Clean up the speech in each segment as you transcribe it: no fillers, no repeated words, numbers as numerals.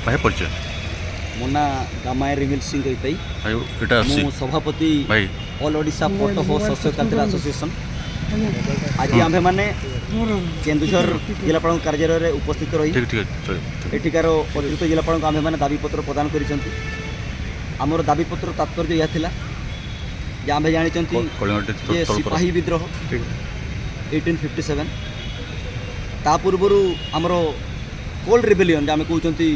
भाई परिचय मो ना गामाय रिमिल सिंह भाई भाई एटा आसी मु सभापति भाई ऑल ओडिशा पट हो शस्य कल्चर एसोसिएशन आज आम्भे माने केन्दुझर जिलापाल कार्यालय रे उपस्थित रही ठीक ठीक चलो एठिकार अतिरिक्त जिलापाल को आम्भे माने दाबीपत्र प्रदान करिसंती आमर दाबीपत्र तात्पर्य यह थिला जे आम्भे जानिचंती जे सिपाही विद्रोह 1857 ता पूर्वरु आमर कोल रिबेलियन आम कहते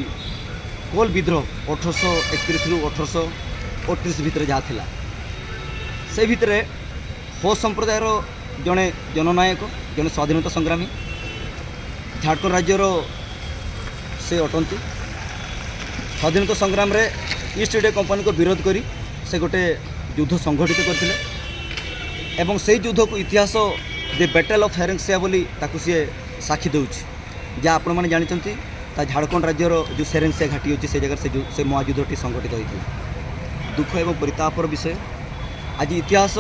कोल विद्रोह 1831 रु 1838 भितर जहाँ थिला से भितर हो संप्रदायर जड़े जननायक जड़े स्वाधीनता संग्रामी झारखंड राज्यर से अटंती स्वाधीनता संग्राम रे ईस्ट इंडिया कंपनी को विरोध करी से गोटे युद्ध संगठित करथिले एवं से युद्ध को इतिहास द बैटल ऑफ हेरेंसिया बोली ताकु सी साक्षी देउछि जहाँ आपण मैंने जानते झारखंड राज्यर जो सेरेंसिया घाटी अच्छी से जगह से महायुद्धटी संगठित होता दुख एवं परितापर विषय आज इतिहास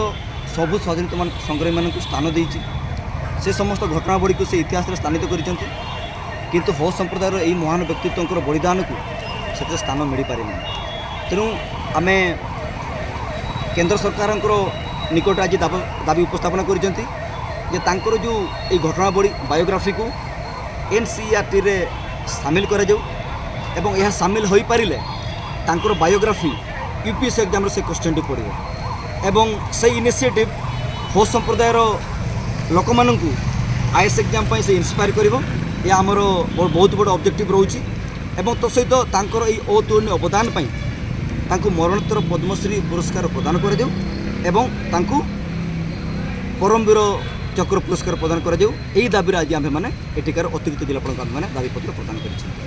सबु स्वाधीनता संग्रामी मान स्थान देती से समस्त घटनावली को से इतिहास स्थानित किंतु हो संप्रदायर यही महान व्यक्तित्व बलिदान को से स्थान मिल पारे तेणु आम केंद्र सरकार निकट आज दाबी उपस्थापन कर जो ये घटनावली बायोग्राफी को एनसीईआरटी रे सामिल करा जाऊ एवं यह सामिल हो पारिले तांकर बायोग्राफी यूपीएससी एग्जाम से क्वेश्चन पड़ो एवं से इनिशिएटिव हो संप्रदायर लोक मानू आईएएस एग्जाम से इंस्पायर करिवो या आमर बहुत बड़ ऑब्जेक्टिव रोची एवं तो सहित तांकर এই अतुलनीय अवदान पाई तांको मरणोत्तर पद्मश्री पुरस्कार प्रदान कर देऊ एवं तांको परमवीर चक्र पुरस्कार प्रदान कर यही दाबी आज आम मैंने एठिकार अतिरिक्त जिलापाल आम मैंने दाबीपत्र प्रदान कर